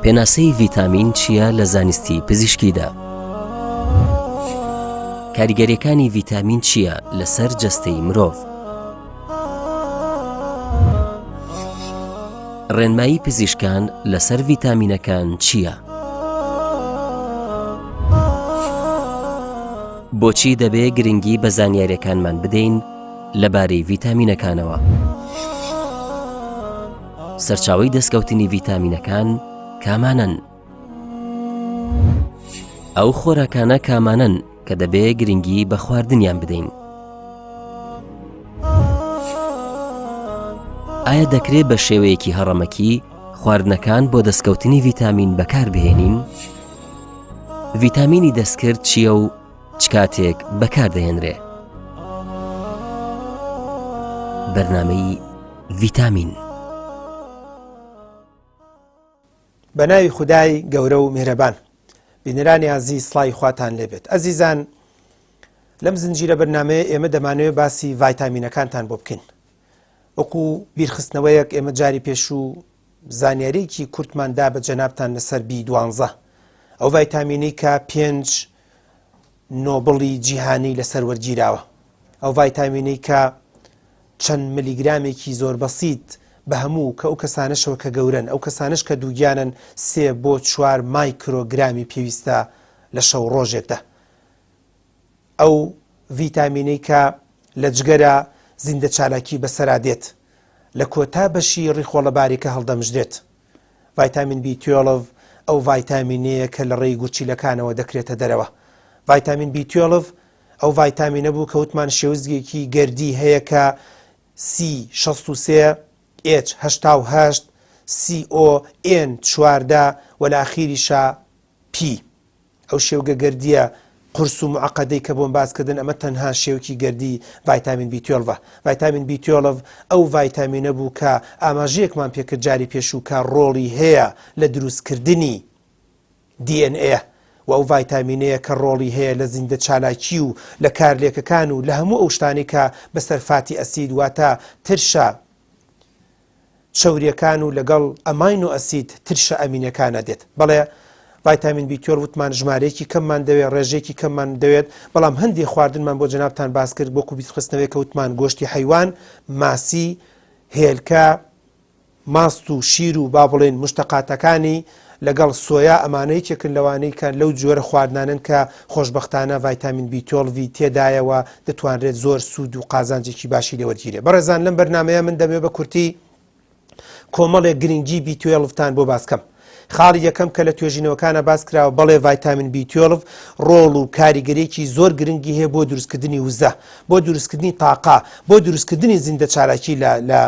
پێناسەی ڤیتامین چییە لە زانستی پزیشکیدا؟ کاریگەریەکانی ڤیتامین چییە لەسەر جەستەی مرۆڤ؟ ڕێنمایی پزیشکان لەسەر ڤیتامینەکان چییە؟ بۆچی دەبێ گرنگی بە زانیاریەکانمان بدەین لەبارەی ڤیتامینەکانەوە؟ سەرچاوەی دەستکەوتنی ڤیتامینەکان کامانن؟ ئەو خۆراکانە کامانن کە دەبێ گرنگی بە خواردنیان بدەین؟ ئایا دەکرێت بە شێوەیەکی هەڕەمەکی خواردنەکان بۆ دەستکەوتنی ڤیتامین بەکار بهێنین؟ ڤیتامینی دەستکرد چییە و چ کاتێک بەکاردەهێنرێ؟ بەرنامەی ڤیتامین. بە ناوی خودای گەورە و میهرەبان. بینەرانی عەزیز، سڵاوی خواتان لێبێت. ئەزیزان، لەم زنجیرە بەرنامەیە ئێمە دەمانەوێت باسی ڤایتامینەکانتان بۆ بکەین. وەکو بیرخستنەوەیەک ئێمە جاری پێشوو زانیاریەکی کورتماندا بە جەنابتان لەسەر B12، ئەو ڤایتامینەی کە 5 نۆبڵی جیهانی لەسەر وەرگیراوە، ئەو ڤایتامینەی کە چەند ملیگرامێکی زۆر بەسیط بە هەموو کە ئەو کەسانەشەوە کە گەورن، ئەو کەسانش کە دووگیانن 3 بۆ 4 مایکرۆگرامی پێویستە لە شەو ڕۆژێکدا. ئەو ڤیتامینەی کە لە جگەرە زیندە چالاکی بەسەرا دێت، لە کۆتا بەشی ڕیخۆڵەباری کە هەڵدەمژدێت. ڤایتامین B12 ئەو ڤایتامینەیە کە لە ڕێی گورچیلەکانەوە دەکرێتە دەرەوە. ڤایتامین B12 ئەو ڤایتامینە بوو کە وتمان شێوزگێکی گەردی هەیە کە C63 H88 CON14 وەلاخیریشە P. ئەو شێوگە گەردیە قرس و معقەدەی کە بۆم باسکردن، ئەمە تەنها شێوکی گەردی ڤایتامین B12. ڤایتامین B12 ئەو ڤایتامینە بوو کە ئاماژەیەکمان پێکرد جاری پێشوو کە ڕۆڵی هەیە لە دروستکردنی DNA، و ئەو ڤایتامینەیە کە ڕۆڵی هەیە لە زیندە چالاکی و لە کارلێکەکان و لە هەموو ئەو شتانی کە بەسەر فاتی ئەسید واتە ترشە چەوریەکان و لەگەڵ ئەماینۆ ئەسید ترشە ئەمینەکانە دێت. بەڵێ ڤایتامین B12 وتمان ژمارەیەکی کەممان دەوێت، ڕێژێکی کەممان دەوێت، بەڵام هەندێک خواردنمان بۆ جەنابتان باس کرد بۆ بیرخستنەوەی کە وتمان گۆشتی حەیوان، ماسی، هێلکە، ماست و شیر و با بڵێن مشتەقاتەکانی لەگەڵ سۆیا، ئەمانەی چێکن لەوانەی کە لەو جۆرە خواردنانن کە خۆشبەختانە ڤایتامین B12 تێدایەوە دەتوانرێت زۆر سوود و قازانجێکی باشی لێوەرگیرێ. بەڕێزان، لەم بەرنامەیە من دەمێ بە کورتی کۆمەڵێک گرنگی B12تان بۆ باسکەم. خاڵی یەکەم کە لە توێژینەوەکانە باس کراوە، بەڵێ ڤایتامین B12 ڕۆڵ و کاریگەریەکی زۆر گرنگی هەیە بۆ دروستکردنی وزە، بۆ دروستکردنی تاقا، بۆ دروستکردنی زیندە چالاکی لە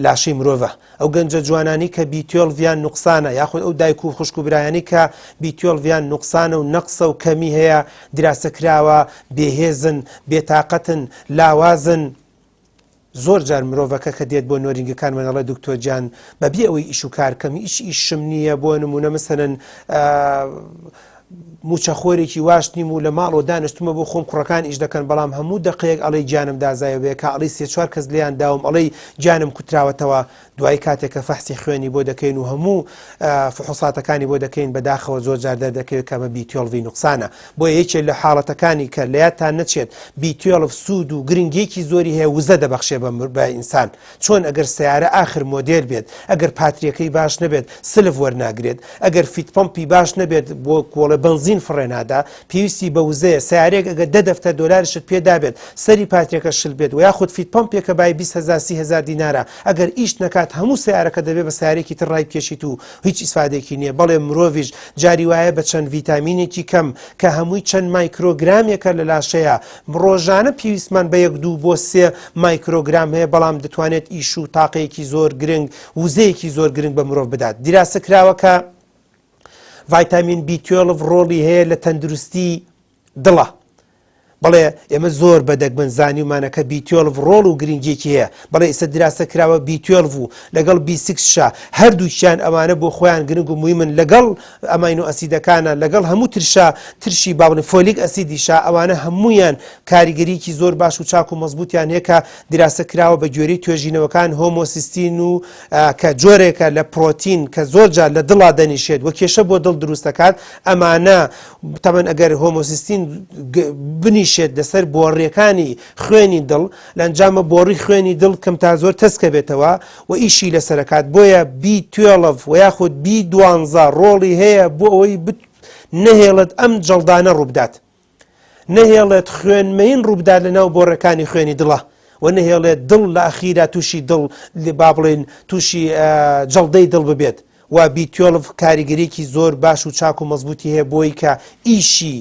لاشەی مرۆڤە. ئەو گەنجە جوانانی کە B12 یان نوقسانە، یاخود ئەو دایک و خوشک و برایانی کە B12 یان نوقسانە و نەقسە و کەمی هەیە، دراسەکراوە، بێهێزن، بێتاقەتن، لاوازن. زۆر جار مرۆڤەکە کە دێت بۆ نۆرینگەکان وەنەڵێ دکتۆر گیان بەبێ ئەوەی ئیش و کارکەمی ئیشم نییە، بۆ نمونە مەسەلەن موچەخۆرێکی واش نیم و لە ماڵەوە دانیشتومە بۆ خۆم کوڕەکان ئیش دەکەن، بەڵام هەموو دەقەیەک ئەڵێ گیانم دازایەوێ، کە ئەڵێ 3-4 کەس لێیان داوم ئەڵێ گیانم کوتراوەتەوە. دوای کاتێککە فەحسی خوێنی بۆ دەکەین و هەموو فحوساتەکانی بۆ دەکەین، بەداخەوە زۆر جار دەردەکەوێت کەمە B12 نوقسانە. بۆ یەکێک لە حاڵەتەکانی کە لە یادتان نەچێت B12 سوود و گرنگێکی زۆری هەیە، وزە دەبەخشێ بە ئینسان. چۆن ئەگەر سیارە ئاخر مۆدێل بێت، ئەگەر پاتریەکەی باش نەبێت سلف وەرناگرێت، ئەگەر فیت پۆمپی باش نەبێت بۆ کۆڵە بنزین فڕێنادا، پێویستی بە وزەیە. سیارێک ئەگەر 10 دەفتەر دۆلارشت پێدابێت، سەری پاتریەکە شل بێت، و یاخود فیت پۆمپێکە بای 20,000-30,000 دینارە، ئەگەر ئیش نەکات هەموو سیارەکە دەبێت بە سیارێکی تر ڕای بکێشیت و هیچ ئیسفادێکی نییە. بەڵێ مرۆڤیش جاری وایە بە چەند ڤیتامینێکی کەم کە هەمووی چەند مایکرۆگرامێکە لە لاشەیە، ڕۆژانە پێویستمان بە 1-2 بۆ 3 مایکرۆگرام هەیە، بەڵام دەتوانێت ئیش و تاقەیەکی زۆر گرنگ، وزەیەکی زۆر گرنگ بە مرۆڤ بدات. دیراسە کراوە کە ڤایتامین B12 ڕۆڵی هەیە لە تەندروستی دڵە. بەڵێ ئێمە زۆر بەدەگمەن زانیمانەکە B12 ڕۆڵ و گرنگێکی هەیە بەڵێ ئێستا دراسە کراوە B12 و لەگەڵ B6 هەردووشیان ئەوانە بۆ خۆیان گرنگ و مویمن لەگەڵ ئەماینۆ ئەسیدەکانە لەگەڵ هەموو ترشی باڵێ فۆلیک ئەسیدیشا ئەوانە هەمویان کاریگەریکی زۆر باش و چاک و مەزبوطیان هەیە کە دراسە کراوە بە گوێرەی توێژینەوەکان هۆمۆسیستین و کە جۆرێکە لە پرۆتین کە زۆرجار لە دڵا دەنیشێت و کێشە بۆ دڵ دروست دەکات ئەمانە تەمەن ئەگەر هۆمۆسیستین بنیشێت لەسەر بۆڕیەکانی خوێنی دڵ لە ئەنجامە بۆڕی خوێنی دڵ کەم تا زۆر تەسکە بێتەوە و ئیشی لەسەرکات بۆیە B12 و یاخود B12 ڕۆڵی هەیە بۆ ئەوەی نەهێڵێت ئەم جەڵدانە ڕووبدات نەهێڵێت خوێنمەین ڕووبدات لە ناو بۆڕەکانی خوێنی دڵە و نەهێڵێت دڵ لە ئەخیرا تووشی دڵ با بڵێن تووشی جەڵدەی دڵ ببێت و B12 کاریگەریەکی زۆر باش و چاک و مەزبوطی هەیە بۆی کە ئیشی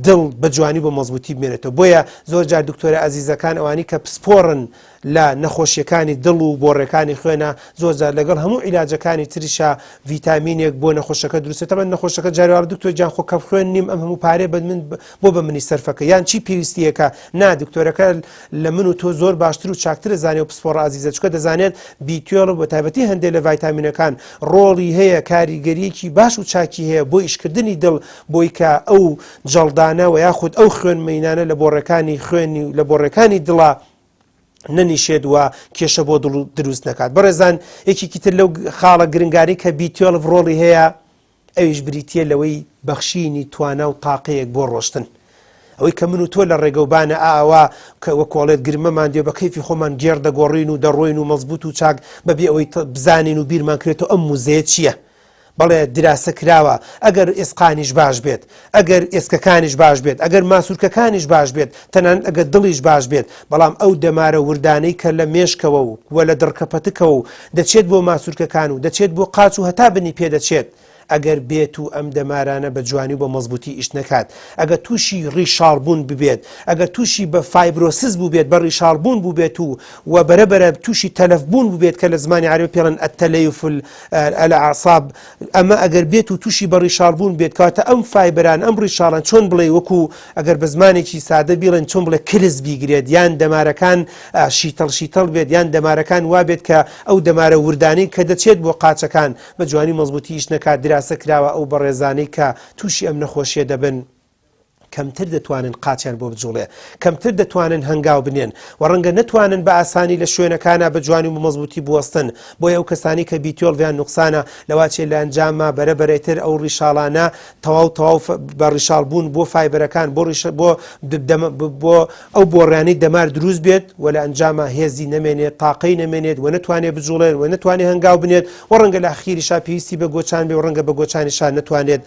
دڵ بە جوانی بۆ مەزبوطی بمێنێتەوە بۆیە زۆر جار دکتۆرە ئازیزەکان ئەوانی کە پسپۆڕن لە نەخۆشیەکانی دڵ و بۆڕێکانی خوێنە زۆر جار لەگەڵ هەموو عیلاجەکانی تریشا ڤیتامینێک بۆ نەخۆشەکە دروستێت تەمەن نەخۆشەکە جاروار دکتۆر جان خۆ کە خوێن نیم ئەم هەموو پارێ بۆ بە منی سەرفەکە یان چی پێویستیەکە نا دکتۆرەکە لە من و تۆ زۆر باشتر و چاکترە زانێ و پسپۆڕ ئازیزە چکە دەزانێت B12 بە تایبەتی هەندێک لە ڤیتامینەکان ڕۆڵی هەیە کاریگەریەکی باش و چاکی هەیە بۆ ئیشکردنی دڵ بۆی کە ئەو جەڵدانە و یاخود ئەو خوێنمەینانە لە بۆڕەکانی خوێنی لە بۆڕەکانی دڵە نەنیشێت وە کێشە بۆ دڵ دروست نەکات بەڕێزان یەکێکی تر لەو خاڵە گرنگاری کە B12 ڕۆڵی هەیە ئەویش بریتە لەوەی بەخشینی توانە و تاقەیەک بۆ ڕۆشتن ئەوەی کە من و تۆ لە ڕێگەوبانە ئاوا کە وەکۆڵێت گرمەمان دێ بە کەیفی خۆمان گێر دەگۆڕین و دەڕۆین و مەزبوط و چاک بەبێ ئەوەی بزانین و بیرمان کرێتەوە ئەم موزەیە چییە بەڵێ دراسە کراوە ئەگەر ئێسقانیش باش بێت ئەگەر ئێسکەکانیش باش بێت ئەگەر ماسوورکەکانیش باش بێت تەنان ئەگەر دڵیش باش بێت بەڵام ئەو دەمارە وردانەی کە لە مێشکەوە و وە لە دڕکەپەتکەوە و دەچێت بۆ ماسوورکەکان و دەچێت بۆ قاچ و هەتا بنی پێدەچێت ئەگەر بێت و ئەم دەمارانە بە جوانی بە مەزبوطی ئیش نەکات ئەگەر تووشی ڕیشاڵبوون ببێت ئەگەر تووشی بە فایبرۆسس بوو بێت بە ڕیشاڵبوون بوو بێت و بەرەبەرە تووشی تەلەفبوون بوو بێت کە لە زمانی عەربی پێڵێن ئەتەلەیف الأعصاب ئەمە ئەگەر بێت و تووشی بە ڕیشاڵبوون بێت کاتە ئەم فایبران ئەم ڕیشاڵان چۆن بڵێ وەکو ئەگەر بە زمانێکی سادە بیڵێن چۆن بڵێ کرز بیگرێت یان دەمارەکان شیتەڵ بێت یان دەمارەکان وا بێت کە ئەو دەمارە وردانی کە دەچێت بۆ قاچەکان بە جوانی مەزبوطی ئیش نەکات دراسە کراوە ئەو بەڕێزانەی کە تووشی ئەم نەخۆشیە دەبن کەمتر دەتوانن قاچیان بۆ بجوڵێ کەمتر دەتوانن هەنگاو بنێن و ڕەنگە نەتوانن بە ئاسانی لە شوێنەکانە بە جوانی و مەزبوطی بوەستن بۆیە ئەو کەسانی کە B12 یان نوقسانە لەواچێ لە ئەنجامە بەرەبەرێتر ئەو ڕیشاڵانە تەواو بە ڕیشاڵبوون بۆ فایبەرەکان بۆ ئەو بۆڕیانەی دەمار دروست بێت و لە ئەنجامە هێزی نەمێنێت تاقەی نەمێنێت و نەتوانێت بجوڵێن و نەتوانێت هەنگاو بنێت و ڕەنگە لە ئەخیریشا پێویستی بە گۆچان بێ و ڕەنگە بە گۆچانیشان نەتوانێت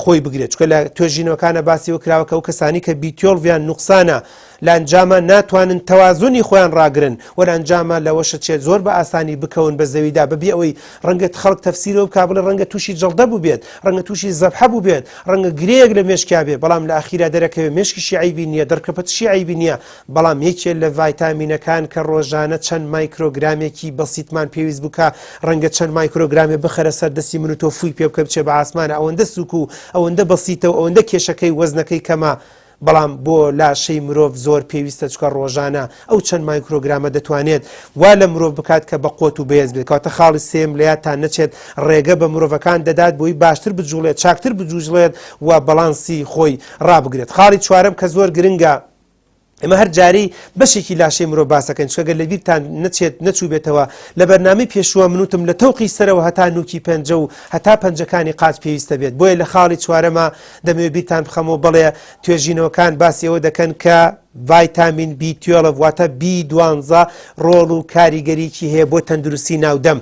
خۆی بگرێت چکە لە توێژینەوەکانە باسی وکراوە کە ئەو کەسانی کە B12 یان نوقسانە لە ئەنجامە ناتوانن تەوازنی خۆیان ڕاگرن و لە ئەنجامە لەوەشە چێت زۆر بە ئاسانی بکەون بە زەویدا بەبێ ئەوەی ڕەنگە خەڵک تەفسیرەوە بکا بڵێ ڕەنگە تووشی جەڵدە بوو بێت ڕەنگە تووشی زەبحە بوو بێت ڕەنگە گرەیەک لە مێشکیا بێت بەڵام لە ئاخیرا دەرەکەوێت مێشکیشی عیبی نییە دەرکەپەتشی عیبی نییە بەڵام یەکێک لە ڤایتامینەکان کە ڕۆژانە چەند مایکرۆگرامێکی بەسیتمان پێویست بووکە ڕەنگە چەند مایکرۆگرامێ بخەرە سەر دەستی من و تۆ فوی پێ بکە بچێ بە ئاسمانە ئەوەندە سووک و ئەوەندە بەسیتەوە ئەوەندە کێشەکەی وەزنەکەی کەمە بەڵام بۆ لاشەی مرۆڤ زۆر پێویستە چکە ڕۆژانە ئەو چەند مایکرۆگرامە دەتوانێت وا لە مرۆڤ بکات کە بە قوت و بەهێز بێت کاتە خاڵی سێم لە یادتان نەچێت ڕێگە بە مرۆڤەکان دەدات بۆی باشتر بجوڵێت چاکتر بجوژڵێت و بەڵانسی خۆی ڕابگرێت خاڵی چوارەم کە زۆر گرنگە ئەمە هەر جاری بەشێکی لاشەی مرۆڤ باسەکەن چکەگەر لە بیرتان نەچوو بێتەوە لە بەرنامەی پێشووە منوتم لە تەوقی سەرەوە هەتا نوکی پەنجە و هەتا پەنجەکانی قاچ پێویستە بێت بۆیە لە خاڵی چوارەمە دەمەوێت بیرتان بخەمەوە بڵێ توێژینەوەکان باسی ئەوە دەکەن کە ڤایتامین B12 واتە B12 ڕۆڵ و کاریگەریکی هەیە بۆ تەندروستی ناودەم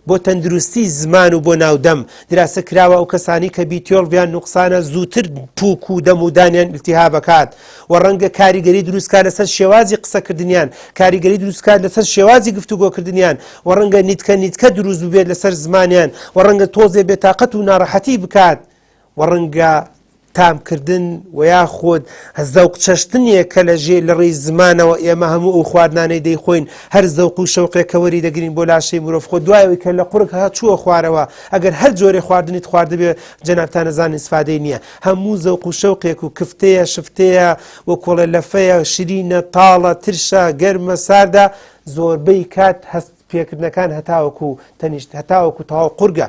بۆ تەندروستی زمان و بۆ ناودەم دراسە کراوە ئەو کەسانی کە B12 یان نوقسانە زووتر پووک و دەم و دانیان ئیلتیهاب بکات و ڕەنگە کاریگەری دروستکار لەسەر شێوازی قسەکردنیان کاریگەری دروستکار لەسەر شێوازی گفتوگۆکردنیان و ڕەنگە نیتکە دروست ببێت لەسەر زمانیان و ڕەنگە تۆزێ بێتاقەت و ناڕەحەتی بکات و ڕەنگە تامکردن و یاخود زەوق چەشتنیە کە لە ڕێی زمانەوە ئێمە هەموو ئەو خواردنانەی دەیخۆین هەر زەوق و شەوقێکە وەری دەگرین بۆ لاشەی مرۆڤ خۆ دوایەوەی کە لە قورگ هاتووە خوارەوە ئەگەر هەر جۆرێ خواردنیت خواردبێ جەنابتان نەزان ئیسفادەی نییە هەموو زەوق و شەوقێک و کفتەیە شفتەیە و کۆڵە لەفەیە شیرینە تاڵە ترشە گەرمە ساردا زۆربەی کات هەست پێکردنەکان هەتاوەکو تەنیشت هەتاوەکو تەواو قورگە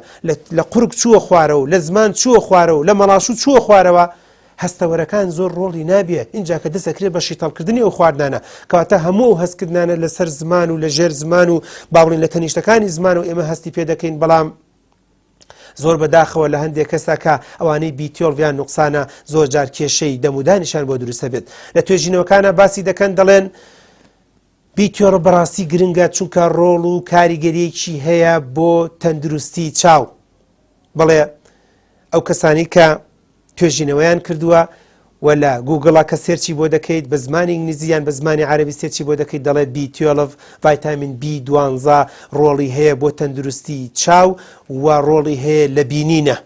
لە قورگ چووە خوارەوە لە زمان چووە خوارەوە لە مەڵاشوو چووە خوارەوە هەستەوەرەکان زۆر ڕۆڵی نابێت اینجا کە دەسەکرێت بە شیتەڵکردنی ئەو خواردانە کەواتە هەموو هەستکردانە لەسەر زمان و لە ژێر زمان و باڵین لە تەنیشتەکانی زمان و ئێمە هەستی پێ دەکەین بەڵام زۆر بەداخەوە لە هەندێک کەسا کە ئەوانەی بیتیۆڵڤیان نوقسانە زۆر جار کێشەی دەمودانیشان بۆ دروستە بێت لە توێژینەوەکانە باسی دەکەن دەڵێن بیتیۆڕ بەڕاستی گرنگە چونکە ڕۆڵ و کاریگەریەکی هەیە بۆ تەندروستی چاو بڵێ ئەو کەسانی کە توێژینەوەیان کردووە و لە گوگڵا کە سێرچی بۆ دەکەیت بە زمانی ئینگلیزییان بە زمانی عەرەبی سێرچی بۆ دەکەیت دەڵێت B12 ڤایتامین B12 ڕۆڵی هەیە بۆ تەندروستی چاو و ڕۆڵی هەیە لە بینینە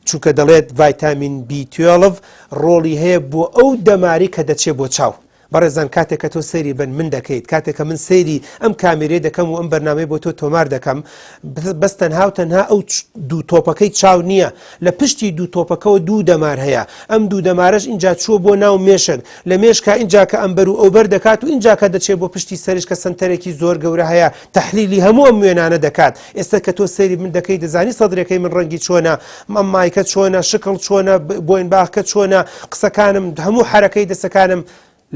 چونکە دەڵێت ڤایتامین B12 ڕۆڵی هەیە بۆ ئەو دەماری کە دەچێت بۆ چاو بەڕێزان کاتێک کە تۆ سەیری بن من دەکەیت کاتێک کە من سەیری ئەم کامێرێ دەکەم و ئەم بەرنامەی بۆ تۆ تۆمار دەکەم بەس تەنها و تەنها ئەو دوو تۆپەکەی چاو نییە لە پشتی دوو تۆپەکەەوە دوو دەمار هەیە ئەم دوو دەمارەش ئینجا چووە بۆ ناو مێشک لە مێشکە ئینجا کە ئەمبەر و ئەوبەر دەکات و ئینجا کە دەچێت بۆ پشتی سەرش کە سنتەرێکی زۆر گەورە هەیە تەحلیلی هەموو ئەم وێنانە دەکات ئێستا کە تۆ سەیری من دەکەی دەزانی سەدرەکەی من ڕەنگی چۆنە ئەم مایکە چۆنە شکڵ چۆنە بۆین باخکە چۆنە قسەکانم هەموو حرەکەی دەسەکانم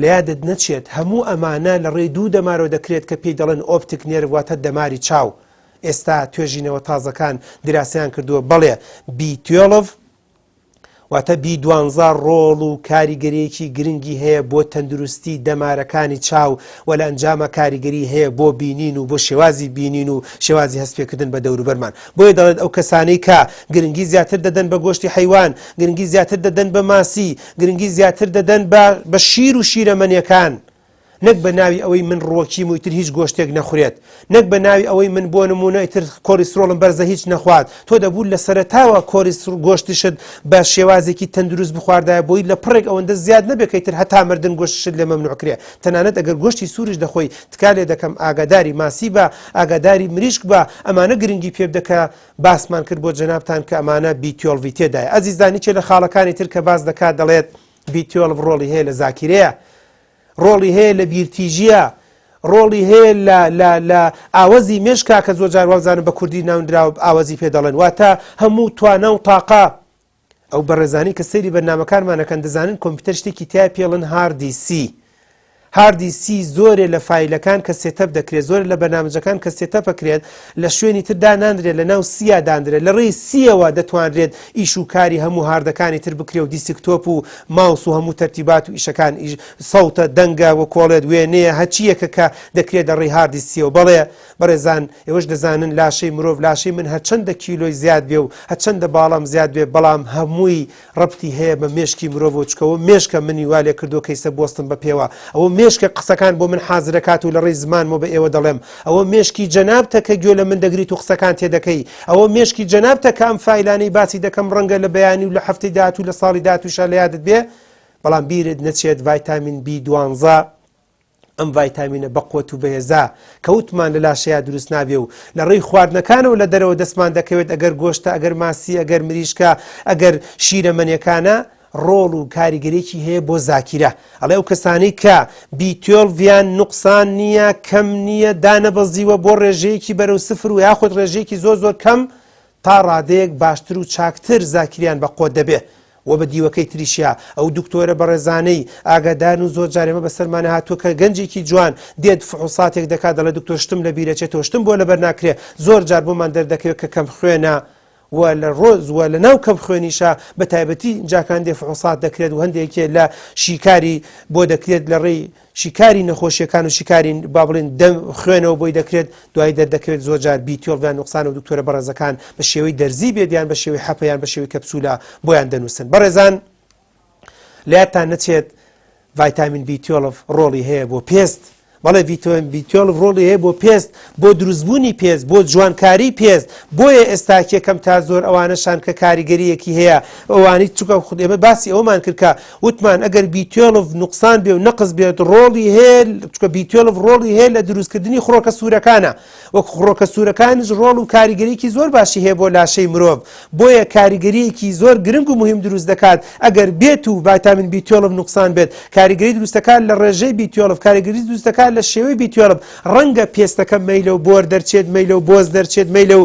لە یادت نەچێت هەموو ئەمانە لە ڕێی دوو دەمارەوە دەکرێت کە پێی دەڵێن ئۆپتیک نێرڤ واتە دەماری چاو ئێستا توێژینەوە تازەکان دراسەیان کردووە بەڵێ B12 واتە B12 ڕۆڵ و کاریگەریەکی گرنگی هەیە بۆ تەندروستی دەمارەکانی چاو و لە ئەنجامە کاریگەری هەیە بۆ بینین و بۆ شێوازی بینین و شێوازی هەستپێکردن بە دەوروبەرمان بۆیە دەڵێت ئەو کەسانەی کە گرنگی زیاتر دەدەن بە گۆشتی حەیوان گرنگی زیاتر دەدەن بە ماسی گرنگی زیاتر دەدەن بە شیر و شیرەمەنیەکان نەک بە ناوی ئەوەی من ڕۆکیم و ئیتر هیچ گۆشتێک نەخورێت نەک بە ناوی ئەوەی من بۆ نمونە ئیتر کۆلیسترۆڵم بەرزە هیچ نەخوات تۆ دەبوو لە سەرەتاوە گۆشتشت بە شێوازێکی تەندروست بخواردایە بۆی لە پڕێک ئەوەندە زیاد نەبێت کە ئیتر هەتا مردن گۆشتشت لێ مەمنوعکرێ تەنانەت ئەگەر گۆشتی سوورش دەخۆی تکالێ دەکەم ئاگاداری ماسی بە ئاگاداری مریشک بە ئەمانە گرنگی پێ بدەکە باسمان کرد بۆ جەنابتان کە ئەمانە B12 تێدایە ئەزیزانی چێ لە خاڵەکانی تر کە باس دەکات دەڵێت B12 ڕۆڵی هەیە لە زاکیرەیە ڕۆڵی هەیە لە بیرتیژیە ڕۆڵی هەیە لە ئاوەزی مێشکا کە زۆر جار وابزانم بە کوردی ناوندراوە ئاوەزی پێ دەڵێن واتە هەموو توانە و تاقا ئەو بەڕێزانی کە سەیری بەرنامەکانمانەکەن دەزانن کۆمپیوتەر شتێکی تیا پێڵن هاردی سی هاردی سی زۆرێ لە فایلەکان کە سێتەپ دەکرێت زۆر لە بەرنامەجەکان کە سێتەپەکرێت لە شوێنی تردا ناندرێت لە ناو سیا دانرێت لە ڕێی سیەوە دەتوانرێت ئیش و کاری هەموو هاردەکانی تر بکرێ و دیسکتۆپ و ماوس و هەموو تەرتیبات و ئیشەکان سەوتە دەنگە و کۆڵێت وێنەیە هەچیەکە کە دەکرێت لە ڕێی هاردی سیەوە بەڵێ بەڕێزان ئێوەش دەزانن لاشەی مرۆڤ لاشەی من هەرچەندە کیلۆی زیاد بێ و هەرچەندە باڵام زیاد بێ بەڵام هەمووی ڕەبتی هەیە بە مێشکی مرۆڤ چکەوە مێشکە منی والێ کردو کەیسە بۆستم بە پێوە ئەوە مێشکە قسەکان بۆ من حازرەکات و لە ڕێی زمانمە بە ئێوە دەڵێم ئەوە مێشکی جەنابتە کە گوێ لە من دەگریت و قسەکان تێدەکەی ئەوە مێشکی جەنابتە کە ئەم فایلانەی باسی دەکەم ڕەنگە لە بەیانی و لە هەفتەی داهات و لە ساڵی داهاتووشە لە یادت بێ بەڵام بیرت نەچێت ڤایتامین B12 ئەم ڤایتامینە بەقوت و بەهێزا کەوتمان لە لاشەیە دروست نابێ و لە ڕێی خواردنەکانەوە لە دەرەوە دەستمان دەکەوێت ئەگەر گۆشتە ئەگەر ماسی ئەگەر مریشکە ئەگەر شیرەمەنیەکانە ڕۆڵ و کاریگەرێکی هەیە بۆ زاکیرە ئەڵێ ئەو کەسانی کە B12 نوقسان نییە کەم نییە دانەبەزیوە بۆ ڕێژەیەکی بەرەو سفر و یاخود ڕێژەیەکی زۆر زۆر کەم تا ڕادەیەک باشتر و چاکتر زاکریان بە قۆت دەبێ و بە دیوەکەی تریشیا ئەو دکتۆرە بەڕێزانەی ئاگادار و زۆر جارێمە بەسەرمانە هاتووە کە گەنجێکی جوان دێت فحوساتێک دەکات دەڵێ دکتۆر شتم لە بیرەچێتەوە شتم بۆ لەبەر ناکرێ زۆر جار بۆمان دەردەکەوێت کە کەم خوێنە و لە ڕۆز و لە ناو کەم خوێنیشە بە تایبەتی جاکان دێ فحوسات دەکرێت و هەندێکێ لە شیکاری بۆ دەکرێت لە ڕێی شیکاری نەخۆشیەکان و شیکاری با بڵێن دەم خوێنەوە بۆی دەکرێت دوای دەردەکەوێت زۆر جار B12 نوقسان و دکتۆرە بەڕێزەکان بە شێوەی دەرزی بێدیان بە شێوەی حەپەیان بە شێوەی کەپسولە بۆیان دەنووسن بەڕێزان لاتان نەچێت ڤایتامین B12 ڕۆڵی هەیە بۆ پێست بەڵێ B12 ڕۆڵی هەیە بۆ پێست بۆ دروستبوونی پێست بۆ جوانکاری پێست بۆیە ئێستاکێکم تا زۆر ئەوانەشان کە کاریگەریەکی هەیە ئەوانی چووکە خود ئێمە باسی ئەومان کرد کە وتمان ئەگەر B12 نوقسان بێ و نەقص بێت ڕۆڵی هەیە چکە B12 ڕۆڵی هەیە لە دروستکردنی خڕۆکە سوورەکانە وەک خڕۆکە سوورەکانش ڕۆڵ و کاریگەریەکی زۆر باشی هەیە بۆ لاشەی مرۆڤ بۆیە کاریگەریەکی زۆر گرنگ و مهم دروست دەکات ئەگەر بێت و ڤایتامین B12 نوقسان بێت کاریگەری دروستەکان لە ڕێژەی B12 کاریگەری دروستەکان لە شێوەی B12 ڕەنگە پێستەکە مەیلە و بۆر دەرچێت مەیلە و بۆز دەرچێت مەیلە و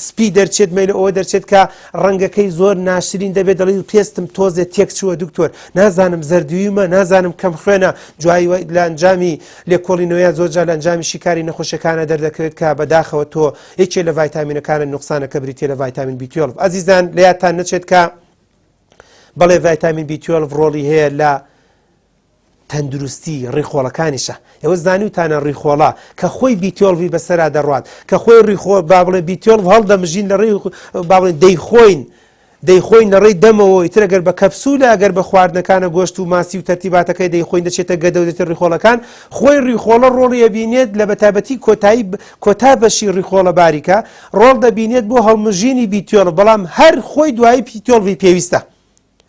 سپی دەرچێت مەیلە ئەوە دەرچێت کە ڕەنگەکەی زۆر ناشرین دەبێت دەڵێ پێستم تۆزێت تێک چووە دکتۆر نازانم زەردویمە نازانم کەم خوێنە جوایی لە ئەنجامی لێکۆڵینەوەیە زۆرجار لە ئەنجامی شیکاری نەخۆشیەکانە دەردەکەوێت کە بەداخەوە تۆ یەکێ لە ڤایتامینەکانە نوقسانەکە بریتێ لە ڤایتامین B12 ئەزیزان لە یادتان نەچێت کە بەڵێ ڤایتامین B12 ڕۆڵی هەیە لە تەندروستی ڕێخۆڵەکانیشە ئێوە زانیوتانە ڕێخۆڵە کە خۆی B12 بەسەرا دەڕوات کە خۆی ڕێخۆ با بڵێ B12 هەڵدەمژین لە ڕێ با بڵێ دەیخۆین لە ڕێی دەمەوە ئیتر ئەگەر بە کەپسولە ئەگەر بە خواردنەکانە گۆشت و ماسی و تەرتیباتەکەی دەیخۆین دەچێتە گەدە و دێتە ڕێخۆڵەکان خۆی ڕێخۆڵە ڕۆڵی ئەبینێت لە بەتابەتی کۆتا بەشی ڕێخۆڵە باریکە ڕۆڵ دەبینێت بۆ هەڵمژینی B12 بەڵام هەر خۆی دوایی B12 پێویستە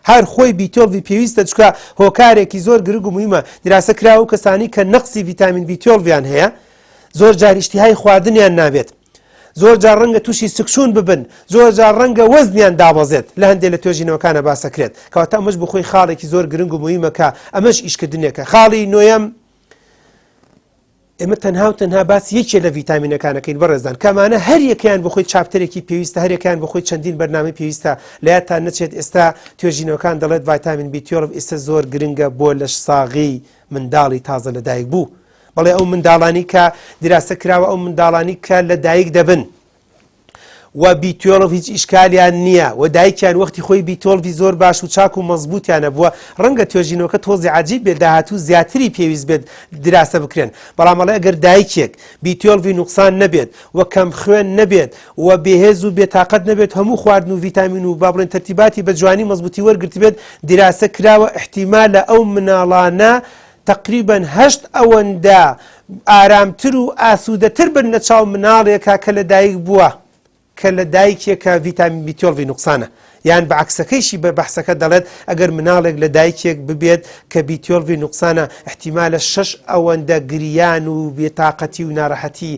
هەر خۆی B12 پێویستە چکە هۆکارێکی زۆر گرنگ و مهمە دراسە کراوە و کەسانی کە نەقسی ڤیتامین B12 یان هەیە زۆر جار ئیشتیهای خواردنیان نابێت زۆر جار ڕەنگە تووشی سکشون ببن زۆر جار ڕەنگە وەزنیان دابەزێت لە هەندێک لە توێژینەوەکانە باسەکرێت کەواتە ئەمەش بخۆی خاڵێکی زۆر گرنگ و مهمە کە ئەمەش ئیشکردنێکە خاڵی نۆیەم ئێمە تەنها باسی یەکێ لە ڤیتامینەکانەکەین بەڕێزان کەمانە هەر یەکیان بخۆی چاپتەرێکی پێویستە هەر یەکیان بخۆی چەندین بەرنامەی پێویستە لە یادتان نەچێت ئێستا توێژینەوەکان دەڵێت ڤایتامین B12 ئێستا زۆر گرنگە بۆ لە ساغی منداڵی تازە لەدایک بوو بەڵێ ئەو منداڵانی کە دراسە کراوە ئەو منداڵانی کە لەدایک دەبن و B12 هیچ ئیشکالیان نییە و دایکیان وەختی خۆی B12 زۆر باش و چاک و مەزبوطیانە بووە ڕەنگە توێژینەوەکە تۆزی عەجیب بێت داهاتوو زیاتری پێویست بێت دراسە بکرێن بەڵام ئەڵێ ئەگەر دایکێک B12 نوقسان نەبێت و کەم خوێن نەبێت و بێهێز و بێتاقەت نەبێت هەموو خواردن و ڤیتامین و با بڵێن تەرتیباتی بە جوانی مەزبوطی وەرگرت بێت دراسە کراوە احتیمالە ئەو مناڵانە تقریبا 8 ئەوەندە ئارامتر و ئاسوودەتر بن لە چاو مناڵێکە کە لەدایک بووە کە لە دایکێکە ڤیتامین B12 نوقسانە یان بەعکسەکەیشی بە بەحسەکە دەڵێت ئەگەر مناڵێک لە دایکێک ببێت کە B12 نوقسانە احتیمالە 6 ئەوەندە گریان و بێتاقەتی و ناڕەحەتی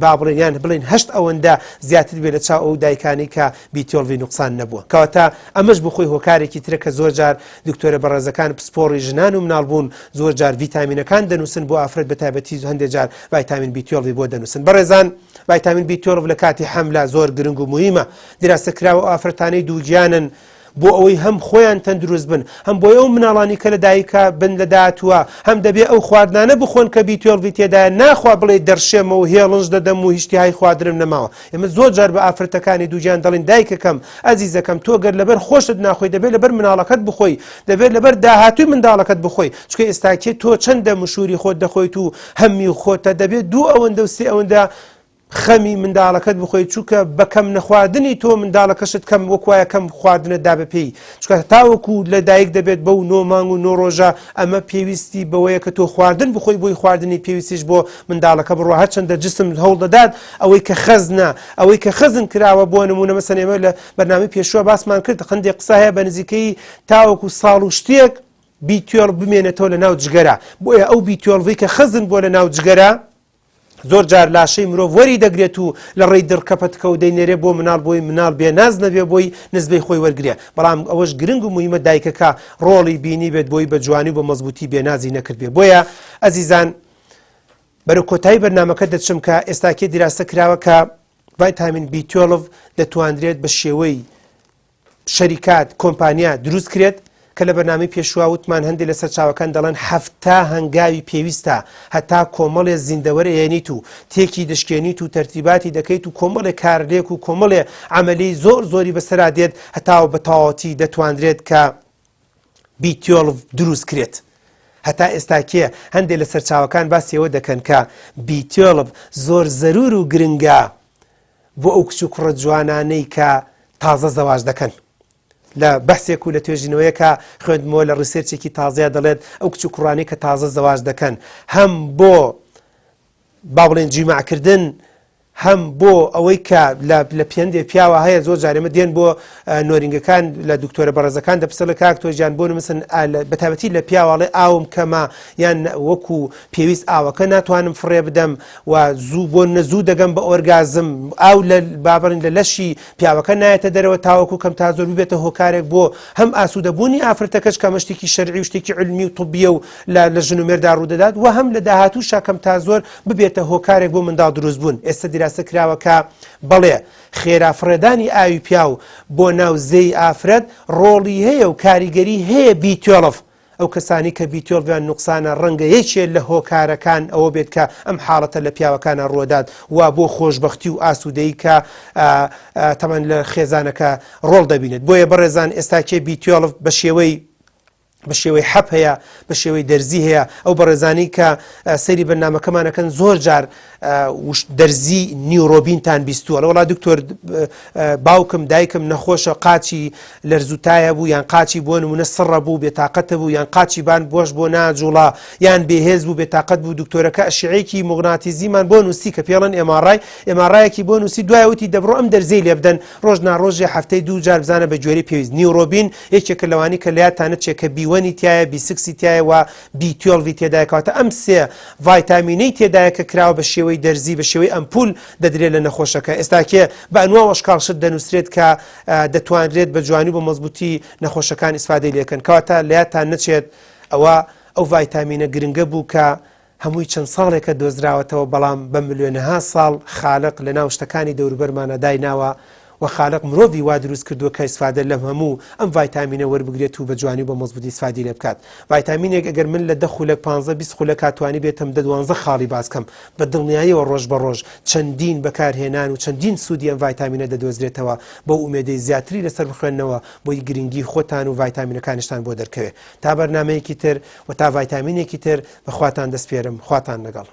با بڵێن یان بڵێن 8 ئەوەندە زیاتر بێت لە چاو ئەو دایکانی کە B12 نوقسان نەبووە کەواتە ئەمەش بخۆی هۆکارێکی ترە کە زۆر جار دکتۆرە بەڕێزەکان پسپۆڕی ژنان و مناڵبوون زۆر جار ڤیتامینەکان دەنووسن بۆ ئافرەت بە تایبەتی هەندێک جار ڤایتامین B12 بۆ دەنووسن بەڕێزان ڤایتامین B12 لە کاتی حەملە زۆر گرنگ و مهمە دراسە کراوە ئافرەتانەی دووگیانن بۆ ئەوەی هەم خۆیان تەندروست بن هەم بۆی ئەو مناڵانی کە لە دایکە بن لە داهاتووە هەم دەبێت ئەو خواردنانە بخۆن کە B12 تێدایە ناخوا بڵێ دەرشێمە و هێڵنج دەدەم و هیچتیهای خواردنم نەماوە ئێمە زۆر جار بە ئافرەتەکانی دووگیان دەڵێن دایکەکەم ئەزیزەکەم تۆ گەر لەبەر خۆشت ناخۆی دەبێت لەبەر مناڵەکەت بخۆی دەبێت لەبەر داهاتووی منداڵەکەت بخۆی چکە ئێستاکێ تۆ چەندە مشوری خۆت دەخۆیت و هەمی خۆتە دەبێت 2 ئەوەندە و 3 ئەوەندە خەمی منداڵەکەت بخۆی چووکە بەکەم نەخواردنی تۆ منداڵەکەشت کەم وەکوایە کەم خواردنت دا بەپێی چکە تاوەکو لە دایک دەبێت بەو 9 مانگ و 9 ڕۆژە ئەمە پێویستی بەوەیە کە تۆ خواردن بخۆی بۆی خواردنی پێویستیش بۆ منداڵەکە بڕۆ هەرچەندە جسم هەوڵ دەدات ئەوەی کە خەزنە ئەوەی کە خەزن کراوە بۆ نمونە مەسەن ئێمە لە بەرنامەی پێشووە باسمان کرد خەندێک قسە هەیە بە نزیکەی تاوەکو ساڵ و شتێک B12 بمێنێتەوە لە ناو جگەرە بۆیە ئەو B12 کە خەزن بۆ لە ناو جگەرە زۆر جار لاشەی مرۆڤ وەری دەگرێت و لە ڕێی دڕکەپەتکە و دەینێرێ بۆ مناڵ بۆی مناڵ بێ ناز نەبێ بۆی نزبەی خۆی وەرگێ بەڵام ئەوەش گرنگ و مهمە دایکەکە ڕۆڵی بینی بێت بۆی بە جوانی و بە مەزبوطی بێنازی نەکرد بێ بۆیە ئەزیزان بەرەو کۆتایی بەرنامەکە دەچم کە ئێستاکێ دراسە کراوە کە ڤایتامین B12 دەتوانرێت بە شێوەی شەریکات کۆمپانیا دروست کرێت کە لە بەرنامەی پێشوا وتمان هەندێک لە سەرچاوەکان دەڵێن 7 هەنگاوی پێویستە هەتا کۆمەڵێ زیندەوەرە هێنیت و تێکی دەشکێنیت و تەرتیباتی دەکەیت و کۆمەڵێ کارلێک و کۆمەڵێ عەمەلی زۆری بەسەرا دێت هەتا بە تەواوەتی دەتوانرێت کە B12 دروست کرێت هەتا ئێستاکێ هەندێک لە سەرچاوەکان باسیەوە دەکەن کە B12 زۆر زەرور و گرنگە بۆ ئەو کچ و کوڕە جوانانەی کە تازە زەواج دەکەن لە بەحسێک و لە توێژینەوەیەکە خوێندمەوە لە ڕیسێرچێکی تازەیە دەڵێت ئەو کچ و کوڕانی کە تازە زەواج دەکەن هەم بۆ با بڵێن جیماعکردن هەم بۆ ئەوەی کە لە پێندێ پیاوە هەیە زۆر جارێمە دێن بۆ نۆرینگەکان لە دکتۆرە بەڕێزەکان دەپرسە لە کاک تۆ ژیان بۆ نمسن بەتابەتی لە پیاوەڵێ ئاوم کەمە یان وەکو پێویست ئاوەکە ناتوانم فڕێ بدەم و زوو بۆ نەزوو دەگەم بە ئۆرگازم ئاو لە بابڕین لە لەشی پیاوەکە نایەتە دەرەوە تاوەکو کەم تا زۆر ببێتە هۆکارێک بۆ هەم ئاسوودەبوونی ئافرەتەکەش کە شتێکی شەرعی و شتێکی علمی و طبیە و لە ژنومێردا ڕوودەدات و هەم لە داهاتووشا کەم تا زۆر ببێتە هۆکارێک بۆ منداڵ دروست بوون. ئێستا دیراسە کراوەکە بەڵێ خێرافڕێدانی ئاوی پیاو بۆ ناو زەی ئافرەت ڕۆڵی هەیە و کاریگەری هەیە B12 ئەو کەسانی کە B12 نوقسانە ڕەنگە یەکێ لە هۆکارەکان ئەوە بێت کە ئەم حاڵەتە لە پیاوەکانە ڕۆدات و بۆ خۆشببختی و ئاسوودەی کە تەمەەن لە خێزانەکە ڕۆڵ دەبینێت. بۆیە بەڕێزان ئێستاکێ B12 بە شێوەی حەب هەیە بە شێوەی دەرزی هەیە ئەو بەڕێزانی کە سەری بەرنامەکەمانەکەن زۆر جار دەرزی نیورۆبینتان بیستووە وڵا دکتۆر باوکم دایکم نەخۆشە قاچی لەرزوتایە بوو یان قاچی بۆ نمونە سڕە بوو بێتاقەتە بوو یان قاچی بان بۆش بۆ ناجوڵا یان بێهێز بوو بێتاقەت بوو دکتۆرەکە ئەشعەیەکی مغناتیزیمان بۆ نووسی کە پێڵەن ئێمارایەکی بۆ نووسی دوایوتی دەبڕۆ ئەم دەرزەی لێ بدەن ڕۆژ ناڕۆژێ هەفتەی 2 جار بزانە بە گوێرەی پێویست نیورۆبین یەکێکە لەوانی کە لەیادتانە چێکە B1 تایە B6 تایە و B12 تێدایکەواتە ئەم سێ ڤایتامینەی تێدایە کە کراوە بە شێوەی دەرزی بە شێوەی ئەمپول دەدرێت لە نەخۆشەکە. ئێستاکێ بە ئەنواوە شکاڵشت دەنووسرێت کە دەتوانرێت بە جوانی بۆ مەزبوطی نەخۆشەکان ئیسفادەی لێکەن کەواتە لەیادتان نەچێت ئەو ڤایتامینە گرنگە بوو کە هەمووی چەند ساڵێکە دۆزراوەتەوە بەڵام بە ملیۆنەها ساڵ خالق لە ناو شتەکانی دەوروبەرمانە دایناوە و خالق مرۆڤی وا دروست کردووە کە ئیسفادە لەم هەموو ئەم ڤایتامینە وەربگرێت و بە جوانی بە مەزبوطی ئیسفادی لێ بکات. ڤایتامینێک ئەگەر من لە 10 خولەک 15-20 خولەک کاتوانی بێتم 12 خاڵی باسکەم بە دڵنیاییەوە ڕۆژ بە ڕۆژ چەندین بەکارهێنان و چەندین سوودی ئەم ڤایتامینە دەدۆزرێتەوە بۆ ئومێدەی زیاتری لەسەر بخوێنەوە بۆی گرنگی خۆتان و ڤایتامینەکانشتان بۆ دەرکەوێت. تا بەرنامەیەکی تر و تا ڤایتامینێکی تر بەخواتان دەسپێرم. خواتان لەگەڵ.